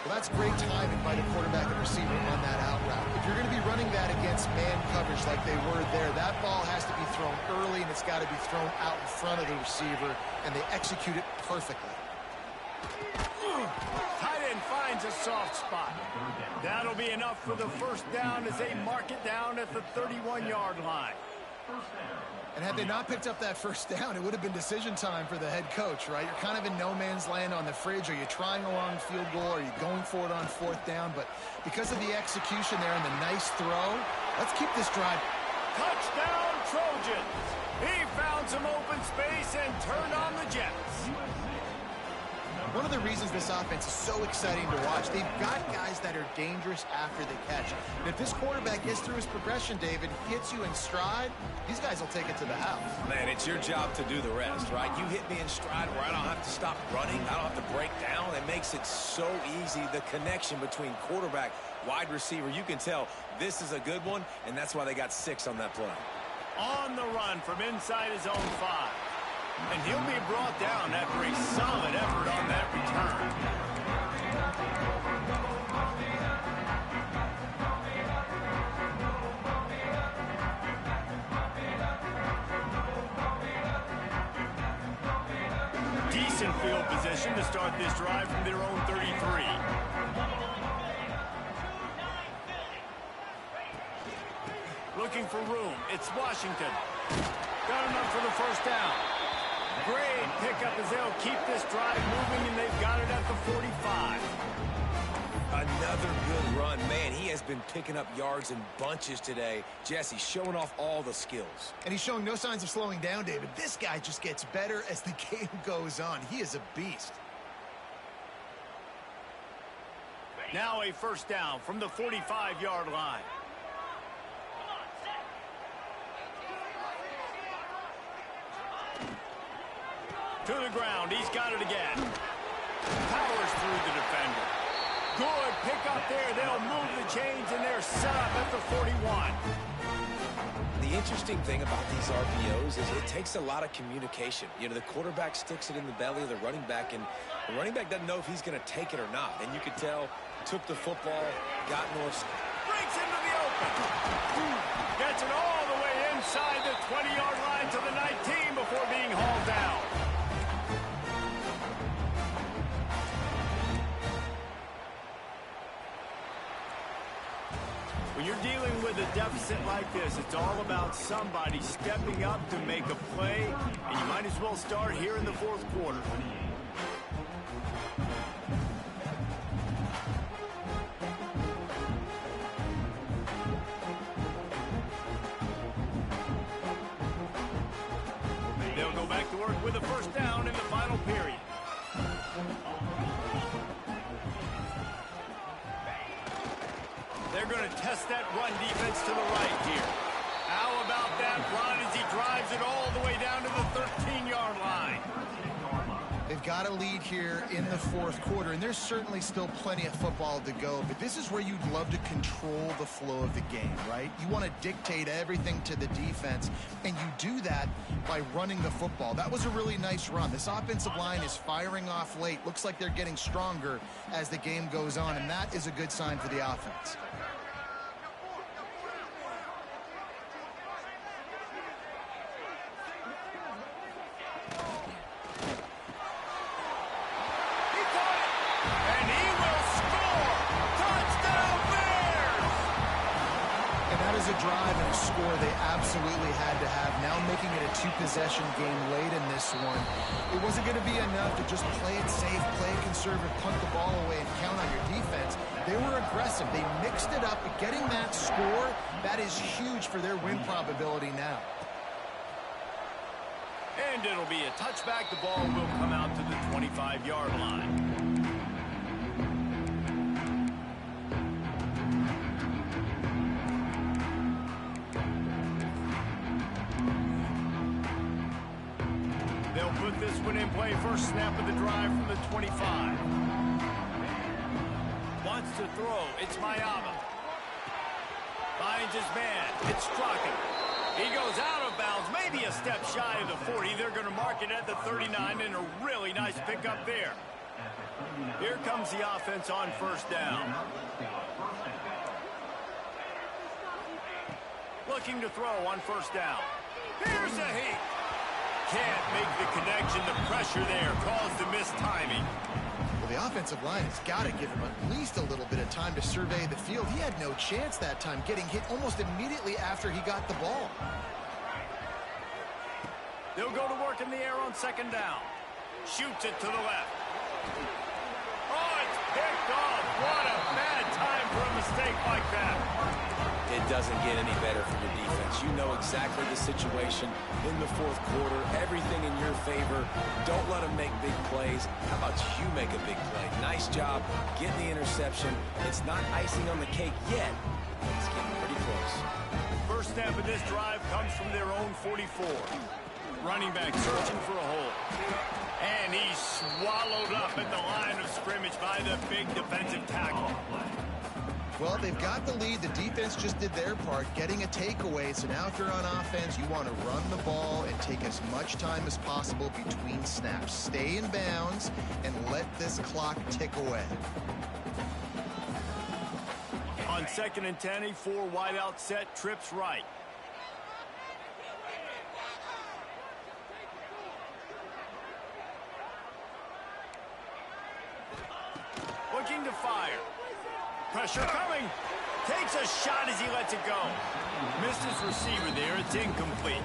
[SPEAKER 3] Well, that's great timing by the quarterback and receiver on that out route. If you're going to be running that against man coverage like they were there, that ball has to be thrown early, and it's got to be thrown out in front of the receiver, and they execute it perfectly.
[SPEAKER 1] Tight end finds a soft spot. That'll be enough for the first down as they mark it down at the 31-yard line.
[SPEAKER 3] And had they not picked up that first down, it would have been decision time for the head coach, right? You're kind of in no man's land on the fridge. Are you trying a long field goal? Are you going for it on fourth down? But because of the execution there and the nice throw, let's keep this drive.
[SPEAKER 1] Touchdown, Trojans! He found some open space and turned on the Jets.
[SPEAKER 3] One of the reasons this offense is so exciting to watch, they've got guys that are dangerous after the catch. And if this quarterback gets through his progression, David, hits you in stride, these guys will take it to the house.
[SPEAKER 2] Man, it's your job to do the rest, right? You hit me in stride where I don't have to stop running. I don't have to break down. It makes it so easy. The connection between quarterback, wide receiver, you can tell this is a good one, and that's why they got 6 on that play.
[SPEAKER 1] On the run from inside his own 5. And he'll be brought down after a solid effort on that return. Decent field position to start this drive from their own 33. Looking for room. It's Washington. Got enough for the first down. Great pickup as they'll keep this drive moving, and they've got it at the 45.
[SPEAKER 2] Another good run. Man, he has been picking up yards in bunches today. Jesse showing off all the skills.
[SPEAKER 3] And he's showing no signs of slowing down, David. This guy just gets better as the game goes on. He is a beast.
[SPEAKER 1] Now a first down from the 45-yard line. To the ground. He's got it again. Powers through the defender. Good pick up there. They'll move the chains, and they're set up at the 41.
[SPEAKER 2] The interesting thing about these RPOs is it takes a lot of communication. You know, the quarterback sticks it in the belly of the running back, and the running back doesn't know if he's going to take it or not. And you could tell, took the football, got north.
[SPEAKER 1] Breaks into the open. Gets it all the way inside the 20-yard line to the 19 before being hauled down. When you're dealing with a deficit like this, it's all about somebody stepping up to make a play, and you might as well start here in the fourth quarter. They'll go back to work with a first down in the final period. They're going to test that run defense to the right here. How about that run as he drives it all the way down to the 13-yard line?
[SPEAKER 3] They've got a lead here in the fourth quarter, and there's certainly still plenty of football to go, but this is where you'd love to control the flow of the game, right? You want to dictate everything to the defense, and you do that by running the football. That was a really nice run. This offensive line is firing off late. Looks like they're getting stronger as the game goes on, and that is a good sign for the offense. A drive and a score they absolutely had to have. Now making it a 2-possession game late in this one. It wasn't going to be enough to just play it safe, play it conservative, punt the ball away, and count on your defense. They were aggressive. They mixed it up. But getting that score, that is huge for their win probability now.
[SPEAKER 1] And it'll be a touchback. The ball will come out to the 25-yard line. They'll put this one in play. First snap of the drive from the 25. Wants to throw. It's Mayaba. Finds his man. It's Strachan. He goes out of bounds. Maybe a step shy of the 40. They're going to mark it at the 39, and a really nice pickup there. Here comes the offense on first down. Looking to throw on first down. Here's a heat. Can't make the connection. The pressure there caused the missed timing.
[SPEAKER 3] Well, the offensive line has got to give him at least a little bit of time to survey the field. He had no chance that time, getting hit almost immediately after he got the ball.
[SPEAKER 1] They'll go to work in the air on second down. Shoots it to the left. Oh, it's picked off. What a bad time for a mistake like that.
[SPEAKER 2] It doesn't get any better for your defense. You know exactly the situation in the fourth quarter. Everything in your favor. Don't let them make big plays. How about you make a big play? Nice job getting the interception. It's not icing on the cake yet, but it's getting pretty close.
[SPEAKER 1] First snap of this drive comes from their own 44. Running back searching for a hole. And he's swallowed up at the line of scrimmage by the big defensive tackle.
[SPEAKER 3] Well, they've got the lead. The defense just did their part, getting a takeaway. So now if you're on offense, you want to run the ball and take as much time as possible between snaps. Stay in bounds and let this clock tick away.
[SPEAKER 1] On 2nd and 10, a 4 wideout set, trips right. Looking to fire. Pressure coming. Takes a shot as he lets it go. Missed his receiver there. It's incomplete.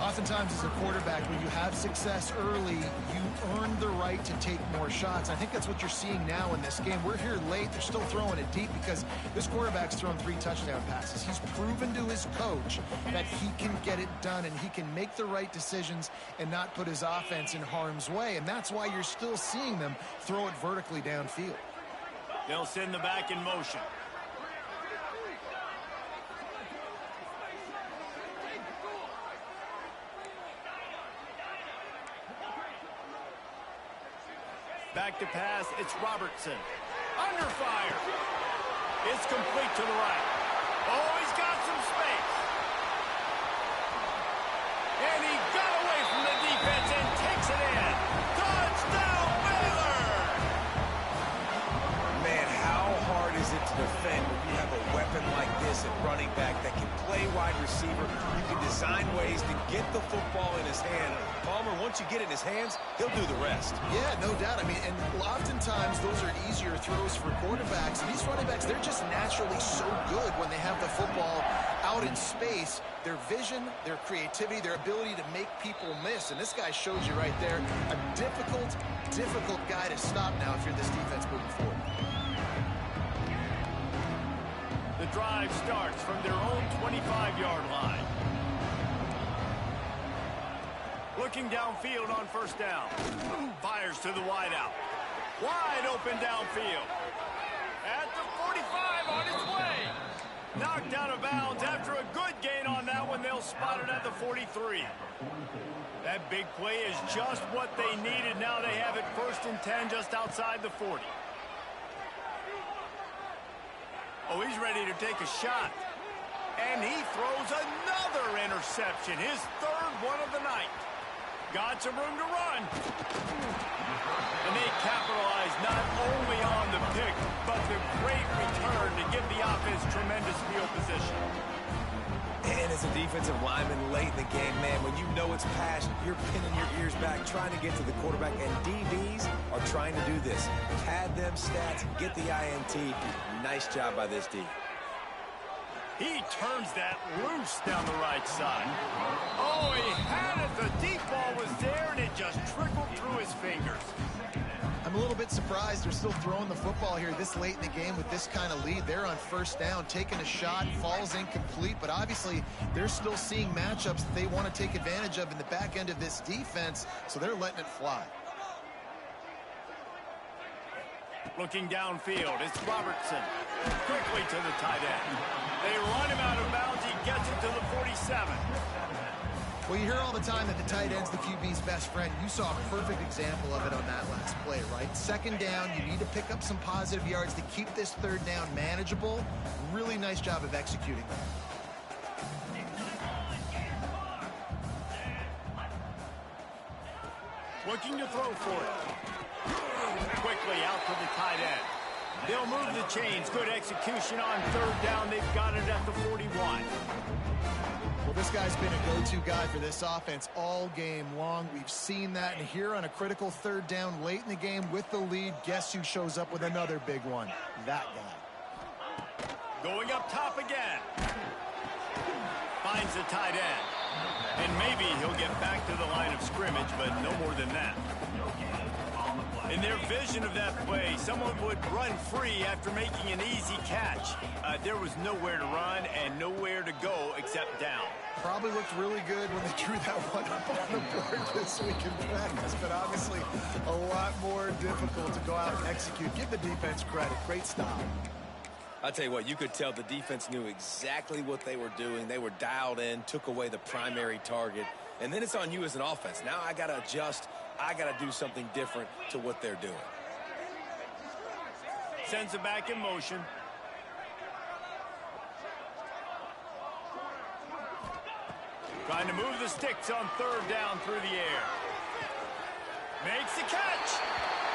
[SPEAKER 3] Oftentimes as a quarterback, when you have success early, you earn the right to take more shots. I think that's what you're seeing now in this game. We're here late. They're still throwing it deep because this quarterback's thrown 3 touchdown passes. He's proven to his coach that he can get it done and he can make the right decisions and not put his offense in harm's way. And that's why you're still seeing them throw it vertically downfield.
[SPEAKER 1] They'll send the back in motion. Back to pass, it's Robertson. Under fire. It's complete to the right. Oh, he's got some space. And he got away from the defense and takes it in. Touchdown, Baylor!
[SPEAKER 2] Man, how hard is it to defend when you have a weapon like this at running back that can play wide receiver? You can design ways to get the football in his hand. Palmer, once you get it in his hands, he'll do the rest.
[SPEAKER 3] Yeah, no doubt. I mean, and oftentimes those are easier throws for quarterbacks. And these running backs, they're just naturally so good when they have the football out in space. Their vision, their creativity, their ability to make people miss. And this guy shows you right there a difficult guy to stop now if you're this defense moving forward.
[SPEAKER 1] The drive starts from their own 25-yard line. Looking downfield on first down. Fires to the wideout. Wide open downfield. At the 45 on its way. Knocked out of bounds after a good gain on that one. They'll spot it at the 43. That big play is just what they needed. Now they have it 1st and 10 just outside the 40. Oh, he's ready to take a shot. And he throws another interception. His 3rd one of the night. Got some room to run. And they capitalize not only on the pick, but the great return to give the offense tremendous field position.
[SPEAKER 2] And as a defensive lineman late in the game, man, when you know it's past, you're pinning your ears back, trying to get to the quarterback, and DBs are trying to do this. Pad them stats, get the INT. Nice job by this D.
[SPEAKER 1] He turns that loose down the right side. Oh, he had it. The deep ball was there, and it just trickled through his fingers.
[SPEAKER 3] I'm a little bit surprised they're still throwing the football here this late in the game with this kind of lead. They're on first down, taking a shot, falls incomplete, but obviously they're still seeing matchups that they want to take advantage of in the back end of this defense, so they're letting it fly.
[SPEAKER 1] Looking downfield, it's Robertson. Quickly to the tight end. They run him out of bounds. He gets it to the 47.
[SPEAKER 3] Well, you hear all the time that the tight end's the QB's best friend. You saw a perfect example of it on that last play, right? 2nd down, you need to pick up some positive yards to keep this 3rd down manageable. Really nice job of executing that.
[SPEAKER 1] Looking to throw for it. Quickly out to the tight end. They'll move the chains. Good execution on 3rd down. They've got it at the 41.
[SPEAKER 3] Well, this guy's been a go-to guy for this offense all game long. We've seen that, and here on a critical 3rd down late in the game with the lead, guess who shows up with another big one? That guy.
[SPEAKER 1] Going up top again. Finds the tight end. And maybe he'll get back to the line of scrimmage, but no more than that. In their vision of that play, someone would run free after making an easy catch. There was nowhere to run and nowhere to go except down.
[SPEAKER 3] Probably looked really good when they drew that one up on the board this week in practice, but obviously a lot more difficult to go out and execute. Give the defense credit. Great stop.
[SPEAKER 2] I'll tell you what, you could tell the defense knew exactly what they were doing. They were dialed in, took away the primary target, and then it's on you as an offense. Now I got to adjust. I got to do something different to what they're doing.
[SPEAKER 1] Sends it back in motion. Trying to move the sticks on third down through the air. Makes the catch.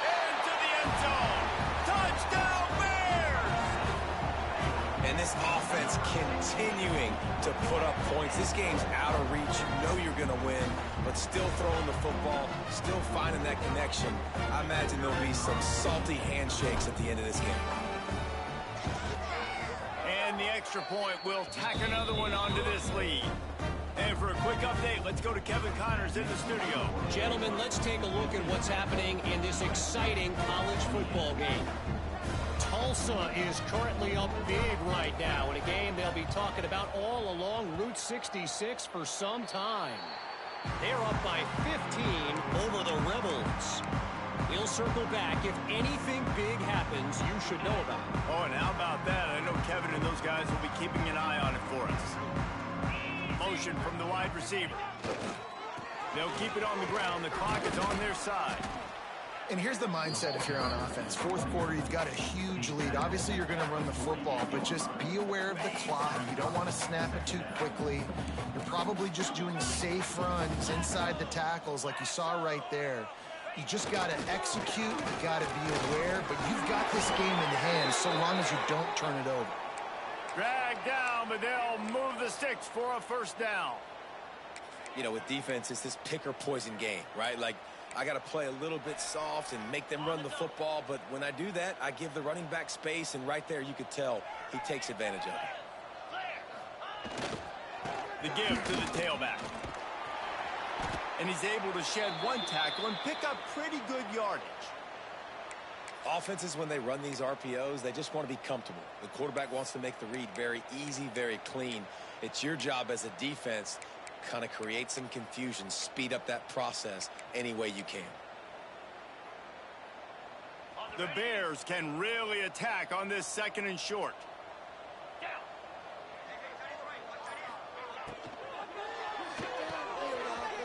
[SPEAKER 1] Into the end zone. Touchdown, Bears!
[SPEAKER 2] And this offense continuing to put up points. This game's out of reach. You know you're going to win, but still throwing the football, still finding that connection. I imagine there'll be some salty handshakes at the end of this game.
[SPEAKER 1] And the extra point will tack another one onto this lead. And for a quick update, let's go to Kevin Connors in the studio.
[SPEAKER 4] Gentlemen, let's take a look at what's happening in this exciting college football game. Tulsa is currently up big right now in a game they'll be talking about all along Route 66 for some time. They're up by 15 over the Rebels. We'll circle back. If anything big happens, you should know about it.
[SPEAKER 1] Oh, and how about that? I know Kevin and those guys will be keeping an eye on it for us. Motion from the wide receiver. They'll keep it on the ground. The clock is on their side.
[SPEAKER 3] And here's the mindset if you're on offense. Fourth quarter, you've got a huge lead. Obviously, you're going to run the football, but just be aware of the clock. You don't want to snap it too quickly. You're probably just doing safe runs inside the tackles like you saw right there. You just got to execute. You got to be aware, but you've got this game in hand so long as you don't turn it over.
[SPEAKER 1] Drag down, but they'll move the sticks for a first down.
[SPEAKER 2] You know, with defense, it's this pick or poison game, right? Like, I got to play a little bit soft and make them run the football, but when I do that, I give the running back space, and right there you could tell he takes advantage of it.
[SPEAKER 1] The give to the tailback. And he's able to shed one tackle and pick up pretty good yardage.
[SPEAKER 2] Offenses, when they run these RPOs, they just want to be comfortable. The quarterback wants to make the read very easy, very clean. It's your job as a defense to kind of create some confusion, speed up that process any way you can.
[SPEAKER 1] The Bears can really attack on this second and short.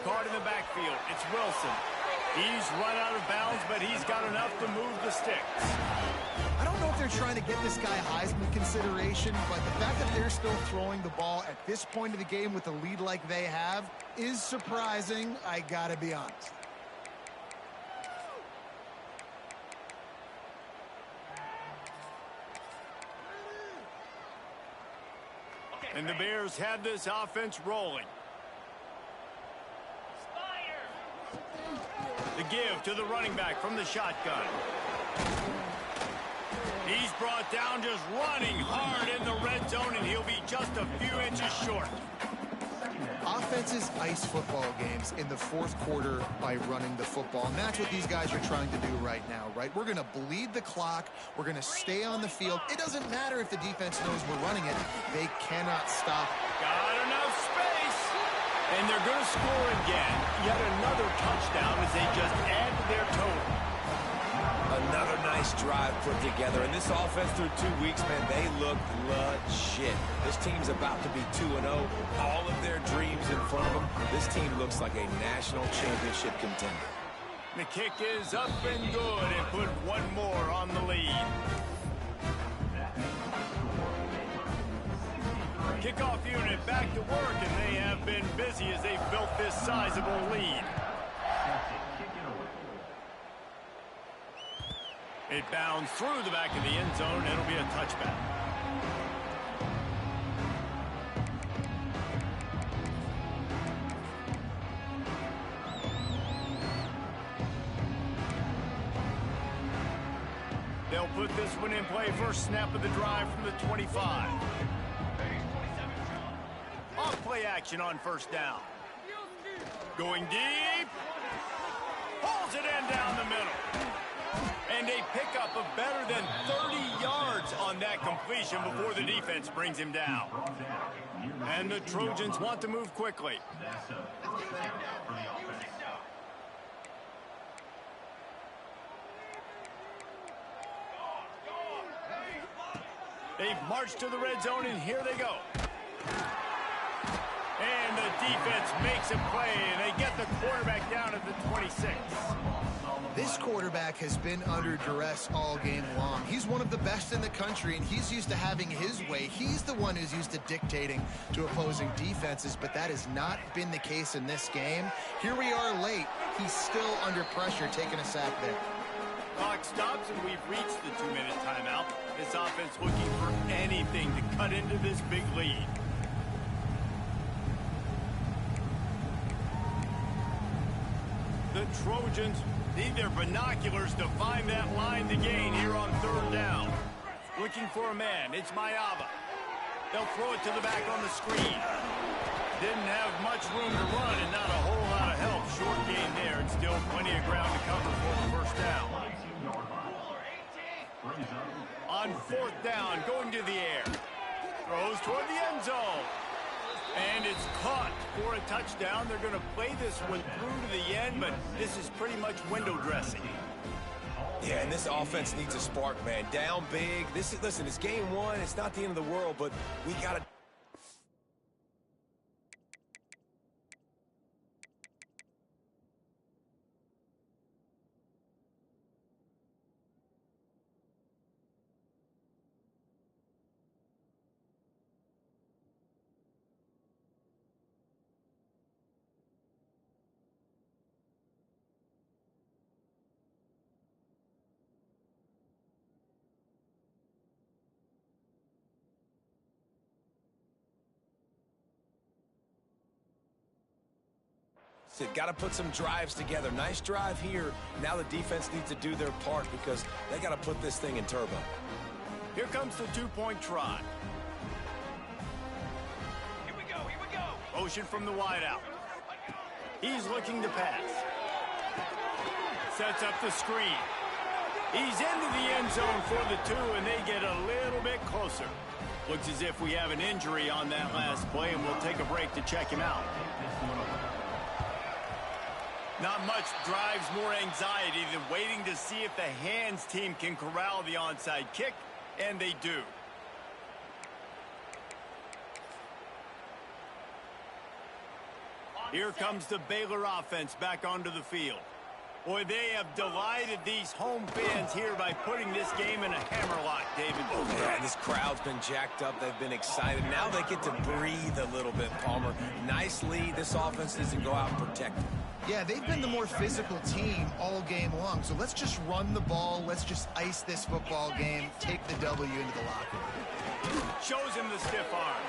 [SPEAKER 1] Caught in the backfield. It's Wilson. He's run out of bounds, but he's got enough to move the sticks.
[SPEAKER 3] I don't know if they're trying to get this guy Heisman consideration, but the fact that they're still throwing the ball at this point of the game with a lead like they have is surprising, I gotta be honest.
[SPEAKER 1] And the Bears have this offense rolling. The give to the running back from the shotgun. He's brought down just running hard in the red zone, and he'll be just a few inches short.
[SPEAKER 3] Offenses ice football games in the fourth quarter by running the football, and that's what these guys are trying to do right now, right? We're going to bleed the clock. We're going to stay on the field. It doesn't matter if the defense knows we're running it. They cannot stop it.
[SPEAKER 1] Got enough space. And they're going to score again. Yet another touchdown as they just add to their total.
[SPEAKER 2] Another nice drive put together. And this offense through 2 weeks, man, they look legit. This team's about to be 2-0. All of their dreams in front of them. This team looks like a national championship contender.
[SPEAKER 1] The kick is up and good and put one more on the lead. Kickoff unit back to work, and they have been busy as they've built this sizable lead. It bounds through the back of the end zone. It'll be a touchback. They'll put this one in play. First snap of the drive from the 25. Off play action on first down. Going deep. Pulls it in down the middle. And a pickup of better than 30 yards on that completion before the defense brings him down. And the Trojans want to move quickly. They've marched to the red zone, and here they go. And the defense makes a play, and they get the quarterback down at the 26.
[SPEAKER 3] This quarterback has been under duress all game long. He's one of the best in the country, and he's used to having his way. He's the one who's used to dictating to opposing defenses, but that has not been the case in this game. Here we are late. He's still under pressure, taking a sack there.
[SPEAKER 1] Clock stops, and we've reached the 2-minute timeout. This offense looking for anything to cut into this big lead. The Trojans need their binoculars to find that line to gain here on third down. Looking for a man. It's Mayaba. They'll throw it to the back on the screen. Didn't have much room to run and not a whole lot of help. Short gain there and still plenty of ground to cover for the first down. On fourth down, going to the air. Throws toward the end zone. And it's caught for a touchdown. They're going to play this one through to the end, but this is pretty much window dressing.
[SPEAKER 2] Yeah, and this offense needs a spark, man. Down big. Listen, it's game one. It's not the end of the world, but we got to... Got to put some drives together. Nice drive here. Now the defense needs to do their part because they got to put this thing in turbo.
[SPEAKER 1] Here comes the two-point try.
[SPEAKER 5] Here we go, here we go.
[SPEAKER 1] Motion from the wideout. He's looking to pass. Sets up the screen. He's into the end zone for the two, and they get a little bit closer. Looks as if we have an injury on that last play, and we'll take a break to check him out. Not much drives more anxiety than waiting to see if the hands team can corral the onside kick, and they do. Here comes the Baylor offense back onto the field. Boy, they have delighted these home fans here by putting this game in a hammerlock, David.
[SPEAKER 2] Oh, yeah, this crowd's been jacked up. They've been excited. Now they get to breathe a little bit, Palmer. Nice lead. This offense doesn't go out and protect it.
[SPEAKER 3] Yeah, they've been the more physical team all game long. So let's just run the ball. Let's just ice this football game. Take the W into the locker room.
[SPEAKER 1] Shows him the stiff arm.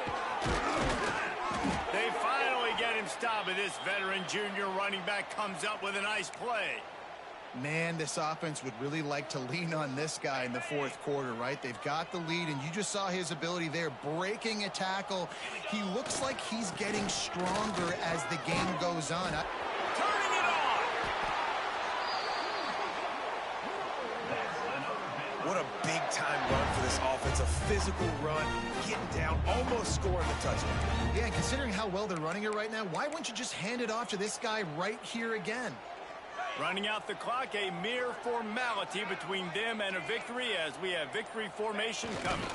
[SPEAKER 1] They finally get him stopped, but this veteran junior running back comes up with a nice play.
[SPEAKER 3] Man, this offense would really like to lean on this guy in the fourth quarter, right? They've got the lead, and you just saw his ability there, breaking a tackle. He looks like he's getting stronger as the game goes on.
[SPEAKER 1] Turning it on!
[SPEAKER 2] What a big-time run for this offense. A physical run, getting down, almost scoring the touchdown.
[SPEAKER 3] Yeah, and considering how well they're running it right now, why wouldn't you just hand it off to this guy right here again?
[SPEAKER 1] Running out the clock, a mere formality between them and a victory as we have victory formation coming.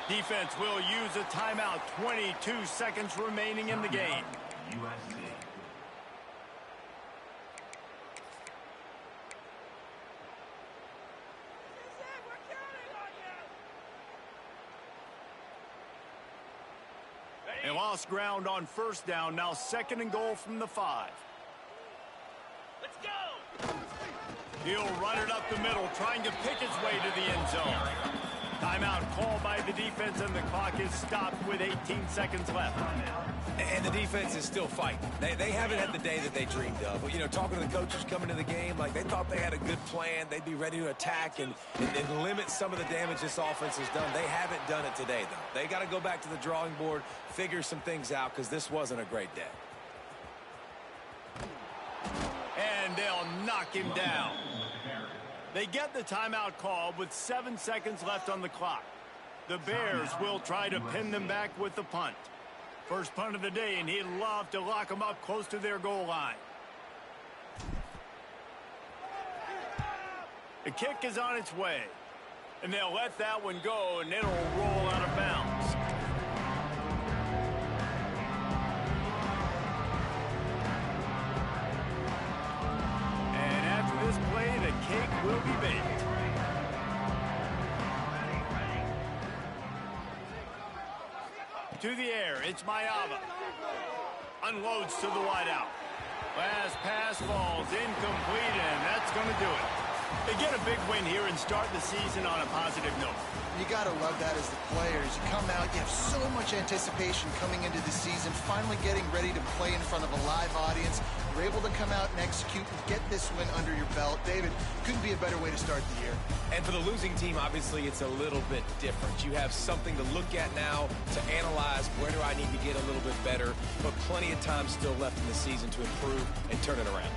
[SPEAKER 1] Defense will use a timeout. 22 seconds remaining in the game.
[SPEAKER 5] USC.
[SPEAKER 1] They lost ground on first down. Now second and goal from the 5.
[SPEAKER 5] Let's go!
[SPEAKER 1] He'll run it up the middle, trying to pick his way to the end zone. Timeout called by the defense, and the clock is stopped with 18 seconds left.
[SPEAKER 2] And the defense is still fighting. They haven't had the day that they dreamed of. But, you know, talking to the coaches coming to the game, like they thought they had a good plan. They'd be ready to attack and limit some of the damage this offense has done. They haven't done it today, though. They got to go back to the drawing board, figure some things out, because this wasn't a great day.
[SPEAKER 1] And they'll knock him down. They get the timeout call with 7 seconds left on the clock. The Bears will try to pin them back with the punt. First punt of the day, and he'd love to lock them up close to their goal line. The kick is on its way. And they'll let that one go, and it'll roll out of bounds. And after this play, the cake will be baked. To the air, it's Mayava. Unloads to the wideout. Last pass falls incomplete, and that's going to do it. They get a big win here and start the season on a positive note.
[SPEAKER 3] You got to love that as the players. You come out, you have so much anticipation coming into the season, finally getting ready to play in front of a live audience. You're able to come out and execute and get this win under your belt. David, couldn't be a better way to start the year.
[SPEAKER 2] And for the losing team, obviously, it's a little bit different. You have something to look at now, to analyze where do I need to get a little bit better, but plenty of time still left in the season to improve and turn it around.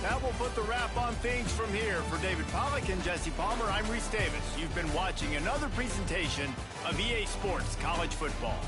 [SPEAKER 1] That will put the wrap on things from here. For David Pollack and Jesse Palmer, I'm Reese Davis. You've been watching another presentation of EA Sports College Football.